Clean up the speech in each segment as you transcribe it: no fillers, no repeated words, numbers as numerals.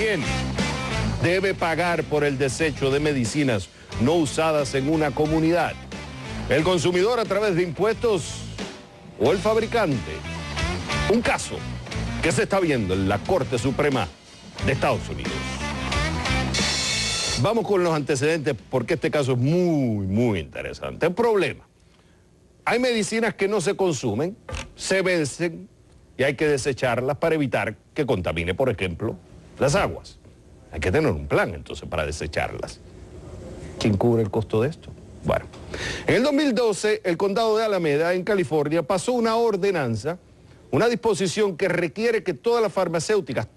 ¿Quién debe pagar por el desecho de medicinas no usadas en una comunidad? ¿El consumidor a través de impuestos o el fabricante? Un caso que se está viendo en la Corte Suprema de Estados Unidos. Vamos con los antecedentes porque este caso es muy interesante. El problema: hay medicinas que no se consumen, se vencen y hay que desecharlas para evitar que contamine, por ejemplo, las aguas. Hay que tener un plan entonces para desecharlas. ¿Quién cubre el costo de esto? Bueno, en el 2012 el condado de Alameda, en California, pasó una ordenanza, una disposición que requiere que todas las farmacéuticas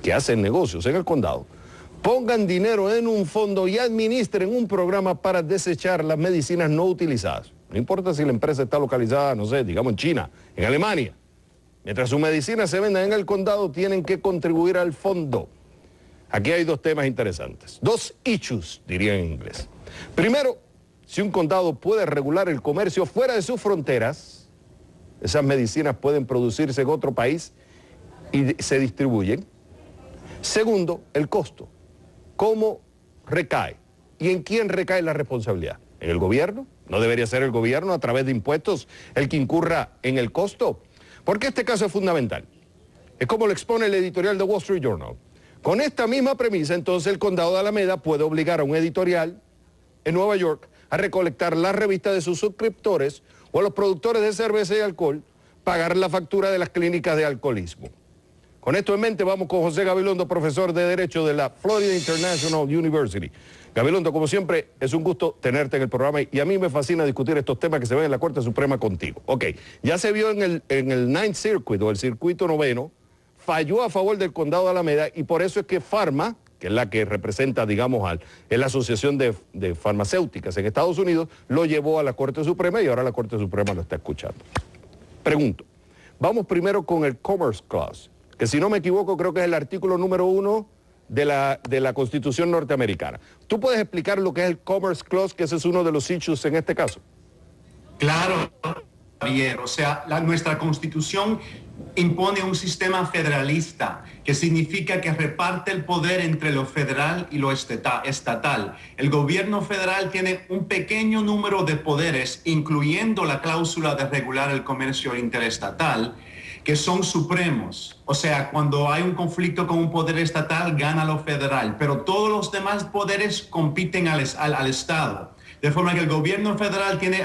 que hacen negocios en el condado, pongan dinero en un fondo y administren un programa para desechar las medicinas no utilizadas. No importa si la empresa está localizada, no sé, digamos en China, en Alemania. Mientras sus medicinas se vendan en el condado, tienen que contribuir al fondo. Aquí hay dos temas interesantes, dos issues, diría en inglés. Primero, si un condado puede regular el comercio fuera de sus fronteras, esas medicinas pueden producirse en otro país y se distribuyen. Segundo, el costo. ¿Cómo recae? ¿Y en quién recae la responsabilidad? ¿En el gobierno? ¿No debería ser el gobierno a través de impuestos el que incurra en el costo? Porque este caso es fundamental. Es como lo expone el editorial de Wall Street Journal. Con esta misma premisa, entonces, el condado de Alameda puede obligar a un editorial en Nueva York a recolectar la revista de sus suscriptores o a los productores de cerveza y alcohol pagar la factura de las clínicas de alcoholismo. Con esto en mente, vamos con José Gabilondo, profesor de Derecho de la Florida International University. Gabilondo, como siempre, es un gusto tenerte en el programa y a mí me fascina discutir estos temas que se ven en la Corte Suprema contigo. Ok, ya se vio en el Ninth Circuit o el circuito noveno, falló a favor del condado de Alameda y por eso es que Pharma, que es la que representa, digamos, es la Asociación de Farmacéuticas en Estados Unidos, lo llevó a la Corte Suprema y ahora la Corte Suprema lo está escuchando. Pregunto, vamos primero con el Commerce Clause, que si no me equivoco creo que es el artículo número 1 de la Constitución norteamericana. ¿Tú puedes explicar lo que es el Commerce Clause, que ese es uno de los issues en este caso? Claro, Javier. O sea, nuestra Constitución impone un sistema federalista, que significa que reparte el poder entre lo federal y lo estatal. El gobierno federal tiene un pequeño número de poderes, incluyendo la cláusula de regular el comercio interestatal, que son supremos. O sea, cuando hay un conflicto con un poder estatal, gana lo federal, pero todos los demás poderes compiten al Estado. De forma que el gobierno federal tiene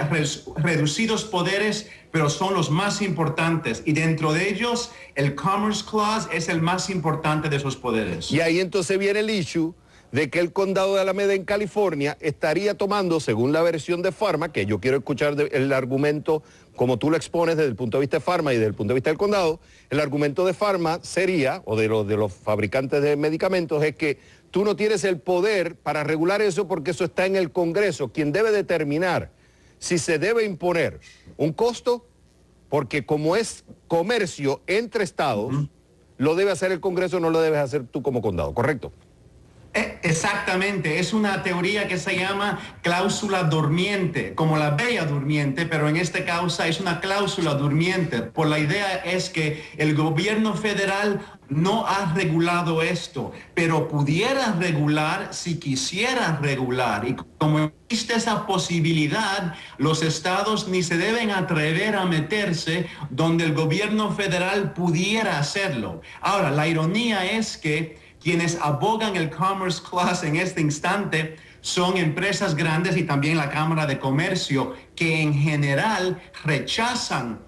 reducidos poderes, pero son los más importantes. Y dentro de ellos, el Commerce Clause es el más importante de esos poderes. Y ahí entonces viene el issue de que el condado de Alameda en California estaría tomando, según la versión de Pharma, que yo quiero escuchar el argumento como tú lo expones desde el punto de vista de Pharma y desde el punto de vista del condado, el argumento de Pharma sería, o de los fabricantes de medicamentos, es que tú no tienes el poder para regular eso porque eso está en el Congreso, quien debe determinar si se debe imponer un costo, porque como es comercio entre estados, lo debe hacer el Congreso, no lo debes hacer tú como condado, ¿correcto? Exactamente, es una teoría que se llama cláusula durmiente, como la bella durmiente, pero en este caso es una cláusula durmiente. Por la idea es que el gobierno federal no ha regulado esto, pero pudiera regular si quisiera regular. Y como existe esa posibilidad, los estados ni se deben atrever a meterse donde el gobierno federal pudiera hacerlo. Ahora, la ironía es que quienes abogan el Commerce Clause en este instante son empresas grandes y también la Cámara de Comercio, que en general rechazan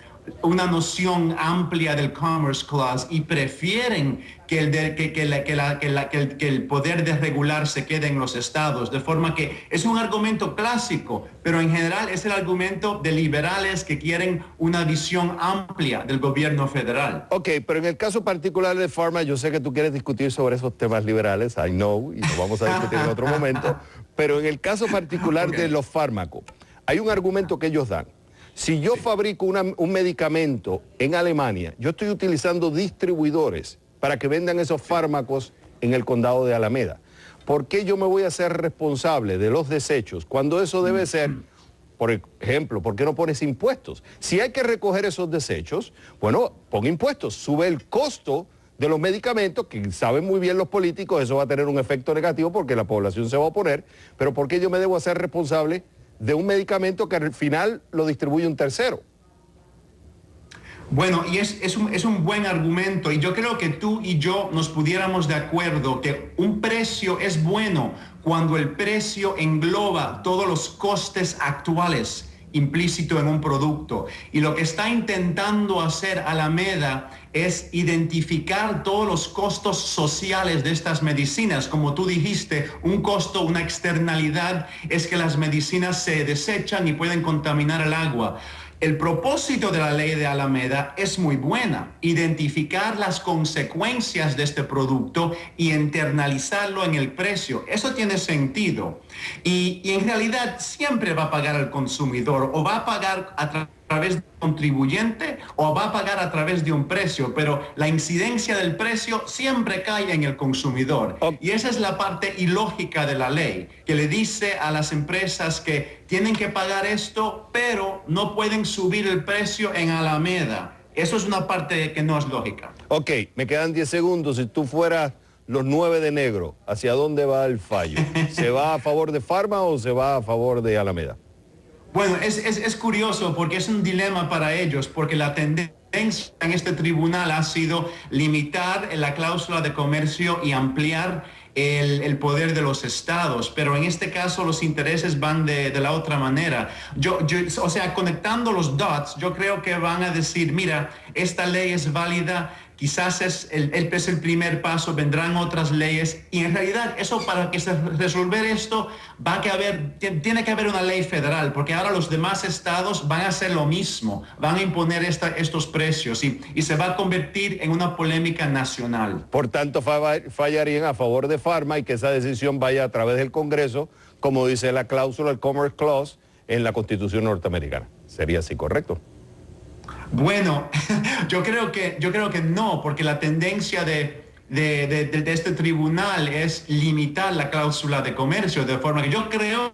una noción amplia del Commerce Clause y prefieren que el poder de regular se quede en los estados, de forma que es un argumento clásico, pero en general es el argumento de liberales que quieren una visión amplia del gobierno federal. Ok, pero en el caso particular de Pharma, yo sé que tú quieres discutir sobre esos temas liberales, I know, y lo vamos a discutir en otro momento, pero en el caso particular de los fármacos, hay un argumento que ellos dan. Si yo fabrico un medicamento en Alemania, yo estoy utilizando distribuidores para que vendan esos fármacos en el condado de Alameda. ¿Por qué yo me voy a hacer responsable de los desechos cuando eso debe ser, por ejemplo, por qué no pones impuestos? Si hay que recoger esos desechos, bueno, pon impuestos, sube el costo de los medicamentos, que saben muy bien los políticos, eso va a tener un efecto negativo porque la población se va a oponer, pero ¿por qué yo me debo hacer responsable de un medicamento que al final lo distribuye un tercero? Bueno, y es un buen argumento, y yo creo que tú y yo nos pudiéramos de acuerdo que un precio es bueno cuando el precio engloba todos los costes actuales implícito en un producto. Y lo que está intentando hacer Alameda es identificar todos los costos sociales de estas medicinas. Como tú dijiste, un costo, una externalidad es que las medicinas se desechan y pueden contaminar el agua. El propósito de la ley de Alameda es muy buena, identificar las consecuencias de este producto y internalizarlo en el precio. Eso tiene sentido. Y en realidad siempre va a pagar el consumidor, o va a pagar a través del contribuyente o va a pagar a través de un precio, pero la incidencia del precio siempre cae en el consumidor. Y esa es la parte ilógica de la ley, que le dice a las empresas que tienen que pagar esto, pero no pueden subir el precio en Alameda. Eso es una parte que no es lógica. Ok, me quedan 10 segundos. Si tú fueras los 9 de negro, ¿hacia dónde va el fallo? ¿Se va a favor de Pharma o se va a favor de Alameda? Bueno, es curioso porque es un dilema para ellos, porque la tendencia en este tribunal ha sido limitar la cláusula de comercio y ampliar el poder de los estados, pero en este caso los intereses van de la otra manera. O sea, conectando los dots, yo creo que van a decir, mira, esta ley es válida, quizás es el primer paso, vendrán otras leyes, y en realidad eso, para que se resolver esto, tiene que haber una ley federal, porque ahora los demás estados van a hacer lo mismo, van a imponer estos precios y se va a convertir en una polémica nacional. Por tanto, fallarían a favor de Pharma y que esa decisión vaya a través del Congreso, como dice la cláusula, el Commerce Clause, en la Constitución norteamericana. ¿Sería así correcto? Bueno, yo creo que no, porque la tendencia de este tribunal es limitar la cláusula de comercio, de forma que yo creo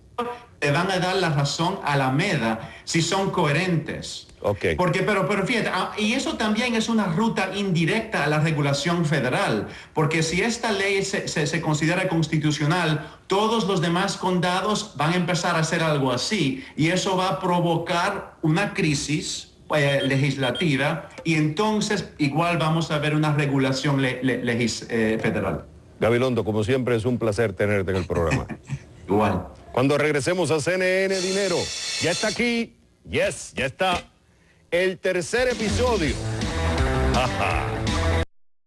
que van a dar la razón a Alameda si son coherentes. Okay. Pero fíjate, y eso también es una ruta indirecta a la regulación federal, porque si esta ley se considera constitucional, todos los demás condados van a empezar a hacer algo así, y eso va a provocar una crisis legislativa, y entonces igual vamos a ver una regulación federal. Gabilondo, como siempre es un placer tenerte en el programa. Igual. Cuando regresemos a CNN Dinero, ya está aquí, ya está el tercer episodio. Ajá.